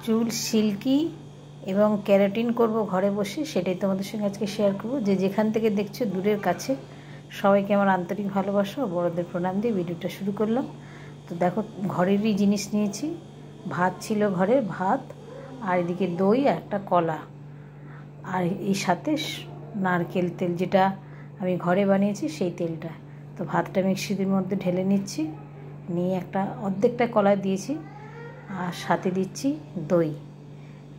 চুল সিল্কি এবং ক্যারাটিন করব ঘরে বসে, সেটাই তোমাদের সঙ্গে আজকে শেয়ার করব। যে যেখান থেকে দেখছো দূরের কাছে সবাইকে আমার আন্তরিক ভালোবাসা ও বড়দের প্রণাম দিয়ে ভিডিওটা শুরু করলাম। তো দেখো, ঘরেরই জিনিস নিয়েছি। ভাত ছিল ঘরে, ভাত, আর এদিকে দই আর একটা কলা, আর এই সাথে নারকেল তেল, যেটা আমি ঘরে বানিয়েছি সেই তেলটা। তো ভাতটা মিক্সির মধ্যে ঢেলে নিচ্ছি, নিয়ে একটা অর্ধেকটা কলা দিয়েছি, আর সাথে দিচ্ছি দই।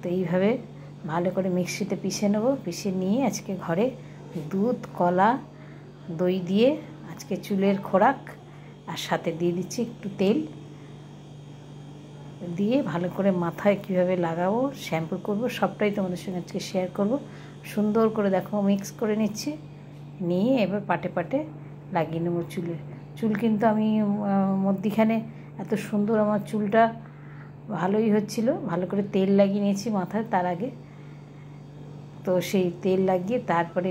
তো এইভাবে ভালো করে মিক্সিতে পিষে নেব। পিষে নিয়ে আজকে ঘরে দুধ, কলা, দই দিয়ে আজকে চুলের খোরাক, আর সাথে দিয়ে দিচ্ছি একটু তেল দিয়ে ভালো করে মাথায় কীভাবে লাগাবো, শ্যাম্পু করব, সবটাই তোমাদের সঙ্গে আজকে শেয়ার করব। সুন্দর করে দেখো মিক্স করে নিচ্ছি, নিয়ে এবার পাটে পাটে লাগিয়ে নেবো চুল কিন্তু আমি মধ্যিখানে এত সুন্দর আমার চুলটা ভালোই হচ্ছিল, ভালো করে তেল লাগিয়ে নিয়েছি মাথায় তার আগে। তো সেই তেল লাগিয়ে তারপরে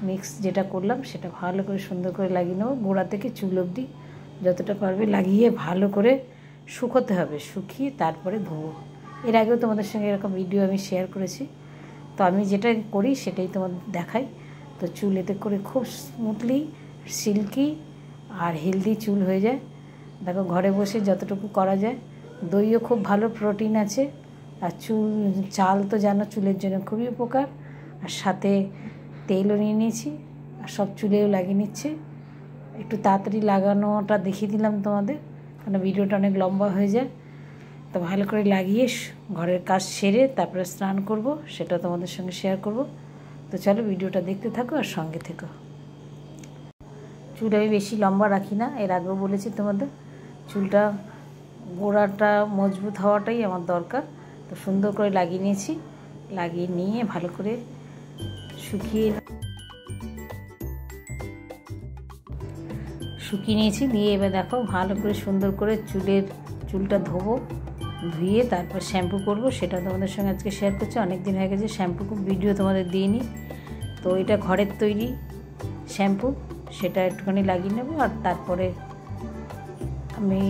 মিক্স যেটা করলাম সেটা ভালো করে সুন্দর করে লাগিয়ে নেবো, গোড়া থেকে চুল অবধি যতটা পারবে লাগিয়ে ভালো করে শুকোতে হবে। শুকিয়ে তারপরে ধোবো। এর আগেও তোমাদের সঙ্গে এরকম ভিডিও আমি শেয়ার করেছি। তো আমি যেটা করি সেটাই তোমাদের দেখাই। তো চুল এতে করে খুব স্মুথলি সিল্কি আর হেলদি চুল হয়ে যায়। দেখো, ঘরে বসে যতটুকু করা যায়। দইও খুব ভালো প্রোটিন আছে, আর চাল তো জানো চুলের জন্য খুবই উপকার। আর সাথে তেলও নিয়ে নিয়েছি, আর সব চুলেও লাগিয়ে নিচ্ছে। একটু তাড়াতাড়ি লাগানোটা দেখিয়ে দিলাম তোমাদের, কারণ ভিডিওটা অনেক লম্বা হয়ে যায়। তো ভালো করে লাগিয়ে ঘরের কাজ সেরে তারপরে স্নান করব, সেটা তোমাদের সঙ্গে শেয়ার করব। তো চলো ভিডিওটা দেখতে থাকো আর সঙ্গে থেকো। চুল আমি বেশি লম্বা রাখি না, এর আগেও বলেছি তোমাদের। চুলটা গোড়াটা মজবুত হওয়াটাই আমার দরকার। তো সুন্দর করে লাগিয়ে নিয়েছি, লাগিয়ে নিয়ে ভালো করে শুকিয়ে নিয়েছি। দিয়ে এবার দেখো ভালো করে সুন্দর করে চুলটা ধোবো, ধুয়ে তারপর শ্যাম্পু করব, সেটা তোমাদের সঙ্গে আজকে শেয়ার করছি। অনেক দিন হয়ে গেছে শ্যাম্পু ভিডিও তোমাদের দিইনি। তো এটা ঘরের তৈরি শ্যাম্পু, সেটা একটুখানি লাগিয়ে নেব। আর তারপরে আমি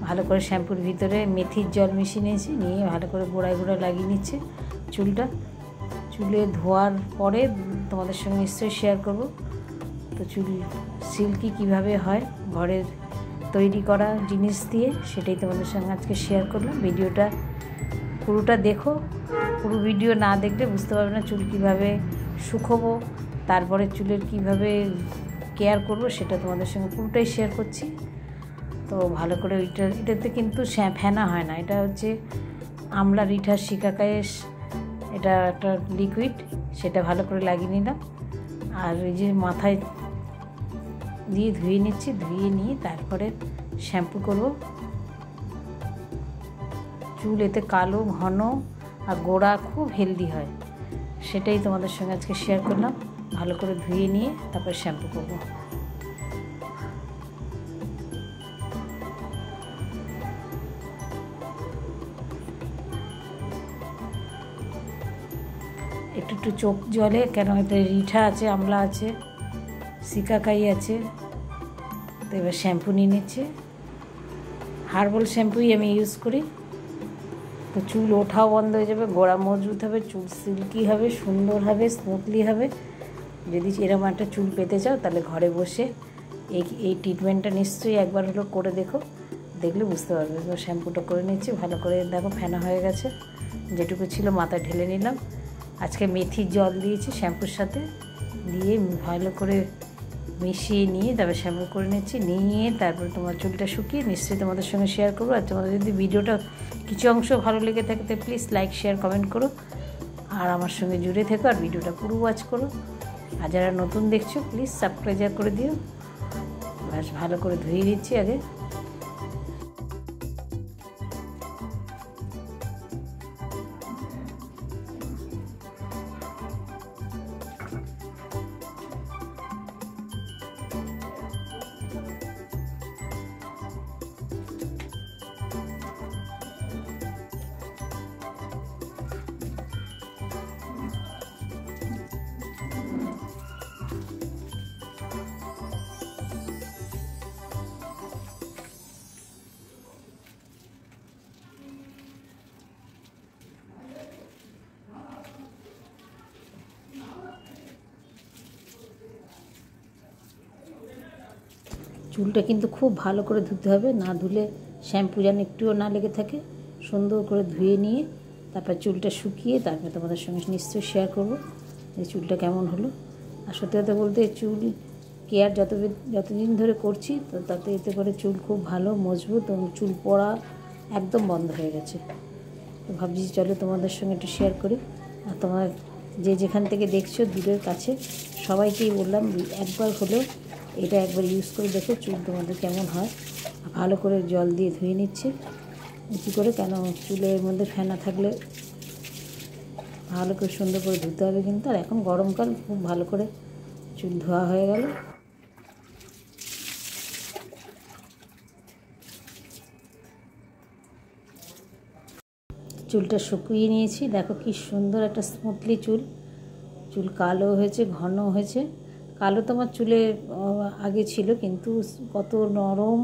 ভালো করে শ্যাম্পুর ভিতরে মেথির জল মিশিয়ে নিয়েছি, নিয়ে ভালো করে গোড়ায় গোড়ায় লাগিয়ে নিচ্ছে চুলে ধোয়ার পরে তোমাদের সঙ্গে নিশ্চয়ই শেয়ার করব। তো চুল সিল্কি কীভাবে হয় ঘরের তৈরি করা জিনিস দিয়ে, সেটাই তোমাদের সঙ্গে আজকে শেয়ার করলাম। ভিডিওটা পুরোটা দেখো, পুরো ভিডিও না দেখলে বুঝতে পারবে না চুল কীভাবে শুকোবো, তারপরে চুলের কীভাবে কেয়ার করব, সেটা তোমাদের সঙ্গে পুরোটাই শেয়ার করছি। তো ভালো করে এটাতে কিন্তু ফেনা হয় না, এটা হচ্ছে আমলা, রিঠা, শিকাকায়েস, এটা একটা লিকুইড, সেটা ভালো করে লাগিয়ে নিলাম। আর এই যে মাথায় দিয়ে ধুয়ে নিচ্ছি, ধুয়ে নিয়ে তারপরে শ্যাম্পু করব। চুল এতে কালো, ঘন আর গোড়া খুব হেলদি হয়, সেটাই তোমাদের সঙ্গে আজকে শেয়ার করলাম। ভালো করে ধুয়ে নিয়ে তারপর শ্যাম্পু করব। একটু চোখ জলে, কেন এতে রিঠা আছে, আমলা আছে, শিকাকাই আছে। তো এবার শ্যাম্পু নিয়ে নিচ্ছে, হার্বাল শ্যাম্পুই আমি ইউজ করি। তো চুল ওঠাও বন্ধ হয়ে যাবে, গোড়া মজবুত হবে, চুল সিল্কি হবে, সুন্দর হবে, স্মুথলি হবে। যদি এরকম একটা চুল পেতে চাও তাহলে ঘরে বসে এই ট্রিটমেন্টটা নিশ্চয়ই একবার হলো করে দেখো, দেখলে বুঝতে পারবে। তো শ্যাম্পুটা করে নিচ্ছি, ভালো করে দেখো ফেনা হয়ে গেছে, যেটুকু ছিল মাথায় ঢেলে নিলাম। আজকে মেথির জল দিয়েছি শ্যাম্পুর সাথে, দিয়ে ভালো করে মিশিয়ে নিয়ে তারপর শ্যাম্পু করে নিচ্ছি। নিয়ে তারপরে তোমার চুলটা শুকিয়ে নিশ্চয়ই তোমাদের সঙ্গে শেয়ার করবো। আর তোমাদের যদি ভিডিওটা কিছু অংশ ভালো লেগে থাকে তো প্লিজ লাইক, শেয়ার, কমেন্ট করো, আর আমার সঙ্গে জুড়ে থেকো, আর ভিডিওটা পুরো ওয়াচ করো। আর যারা নতুন দেখছো প্লিজ সাবস্ক্রাইব করে দিও। ব্যাস ভালো করে ধুয়ে দিচ্ছি আগে। চুলটা কিন্তু খুব ভালো করে ধুতে হবে, না ধুলে শ্যাম্পু যেন একটুও না লেগে থাকে। সুন্দর করে ধুয়ে নিয়ে তারপর চুলটা শুকিয়ে তারপর তোমাদের সঙ্গে নিশ্চয়ই শেয়ার করবো যে চুলটা কেমন হলো। আর সত্যি কথা বলতে চুল কেয়ার যতদিন ধরে করছি তো তাতে এতে করে চুল খুব ভালো মজবুত এবং চুল পড়া একদম বন্ধ হয়ে গেছে। তো ভাবছি চলো তোমাদের সঙ্গে একটু শেয়ার করি। আর তোমার যে যেখান থেকে দেখছো দূরের কাছে সবাইকেই বললাম একবার হলেও এটা একবার ইউজ করে দেখো চুল তোমাদের কেমন হয়। ভালো করে জল দিয়ে ধুয়ে নিচ্ছে উঁচু করে, কেন চুলের মধ্যে ফেনা থাকলে ভালো করে সুন্দর করে ধুতে হবে কিন্তু। আর এখন গরমকাল, খুব ভালো করে চুল ধোয়া হয়ে গেল। চুলটা শুকিয়ে নিয়েছি, দেখো কি সুন্দর একটা স্মুথলি চুল কালো হয়েছে, ঘন হয়েছে। কালো তোমার চুলে আগে ছিল কিন্তু কত নরম,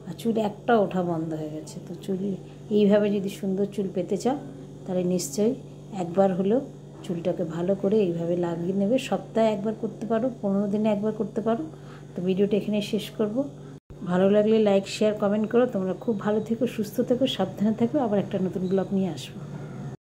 আর চুল একটা ওঠা বন্ধ হয়ে গেছে। তো চুল এইভাবে যদি সুন্দর চুল পেতে চাও তাহলে নিশ্চয়ই একবার হলেও চুলটাকে ভালো করে এইভাবে লাগিয়ে নেবে। সপ্তাহে একবার করতে পারো, 15 দিনে একবার করতে পারো। তো ভিডিওটা এখানে শেষ করব। ভালো লাগলে লাইক শেয়ার কমেন্ট করো। তোমরা খুব ভালো থেকো, সুস্থ থেকো, সাবধানে থেকো। আবার একটা নতুন ব্লগ নিয়ে আসবো।